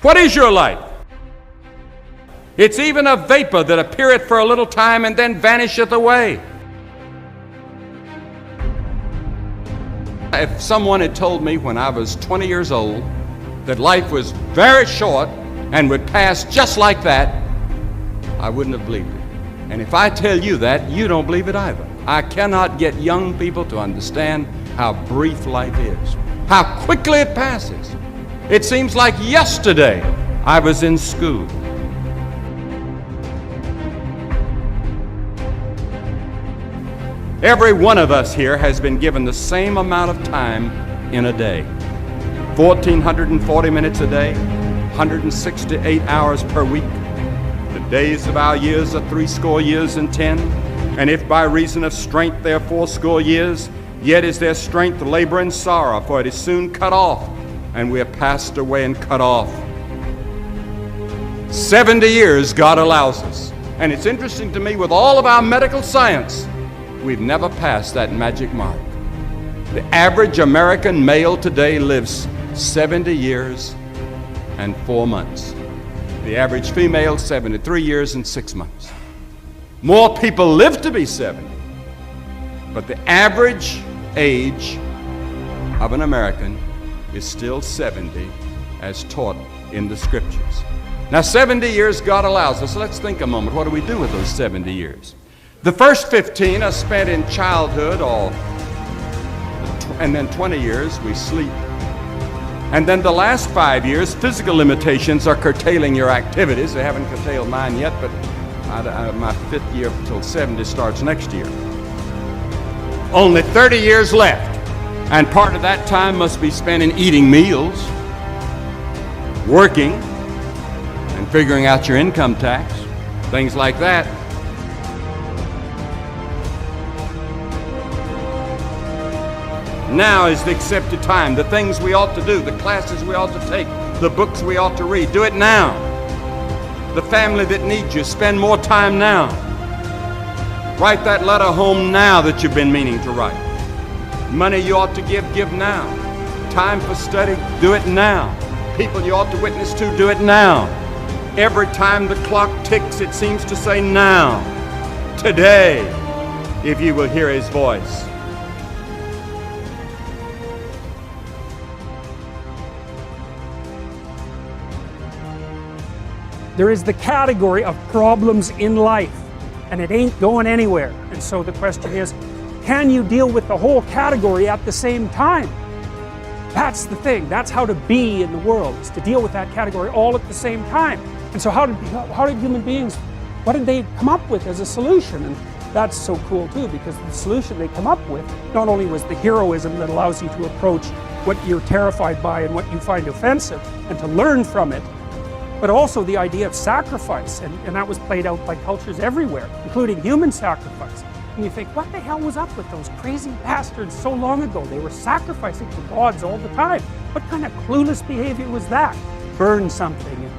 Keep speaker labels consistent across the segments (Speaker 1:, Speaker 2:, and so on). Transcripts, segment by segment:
Speaker 1: What is your life? It's even a vapor that appeareth for a little time and then vanisheth away. If someone had told me when I was 20 years old that life was very short and would pass just like that, I wouldn't have believed it. And if I tell you that, you don't believe it either. I cannot get young people to understand how brief life is, how quickly it passes. It seems like yesterday I was in school. Every one of us here has been given the same amount of time in a day. 1,440 minutes a day, 168 hours per week. The days of our years are 80 years and 10. And if by reason of strength they are 80 years, yet is their strength labor and sorrow, for it is soon cut off, and we are passed away and cut off. 70 years God allows us. And it's interesting to me, with all of our medical science, we've never passed that magic mark. The average American male today lives 70 years and 4 months. The average female, 73 years and 6 months. More people live to be 70, but the average age of an American is still 70 as taught in the scriptures. Now 70 years God allows us. So let's think a moment. What do we do with those 70 years? The first 15 are spent in childhood, and then 20 years we sleep. And then the last 5 years, physical limitations are curtailing your activities. They haven't curtailed mine yet, but my 5th year till 70 starts next year. Only 30 years left, and part of that time must be spent in eating meals, working, and figuring out your income tax, things like that. Now is the accepted time. The things we ought to do, the classes we ought to take, the books we ought to read, do it now. The family that needs you, spend more time now. Write that letter home now that you've been meaning to write. Money you ought to give now. Time for study, do it now. People you ought to witness to, do it now. Every time the clock ticks, it seems to say now. Today, if you will hear His voice.
Speaker 2: There is the category of problems in life, and it ain't going anywhere. And so the question is, can you deal with the whole category at the same time? That's the thing. That's how to be in the world, is to deal with that category all at the same time. And so how did human beings, what did they come up with as a solution? And that's so cool too, because the solution they come up with not only was the heroism that allows you to approach what you're terrified by and what you find offensive and to learn from it, but also the idea of sacrifice, and that was played out by cultures everywhere, including human sacrifice. And you think, what the hell was up with those crazy bastards so long ago? They were sacrificing to gods all the time. What kind of clueless behavior was that? Burn something and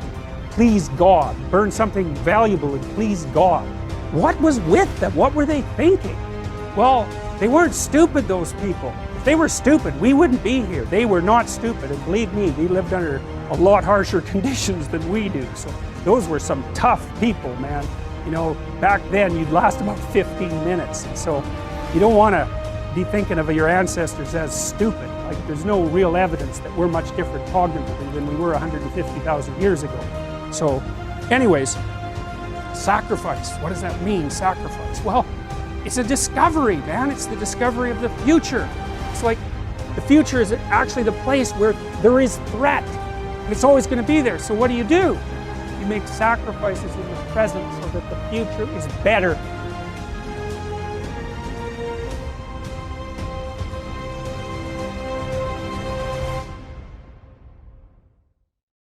Speaker 2: please God. Burn something valuable and please God. What was with them? What were they thinking? Well, they weren't stupid, those people. If they were stupid, we wouldn't be here. They were not stupid, and believe me, they lived under a lot harsher conditions than we do. So those were some tough people, man. You know, back then you'd last about 15 minutes. And so you don't want to be thinking of your ancestors as stupid. Like, there's no real evidence that we're much different cognitively than we were 150,000 years ago. So anyways, sacrifice. What does that mean, sacrifice? Well, it's a discovery, man. It's the discovery of the future. It's like the future is actually the place where there is threat. And it's always going to be there. So what do? You make sacrifices in the present so that the future is better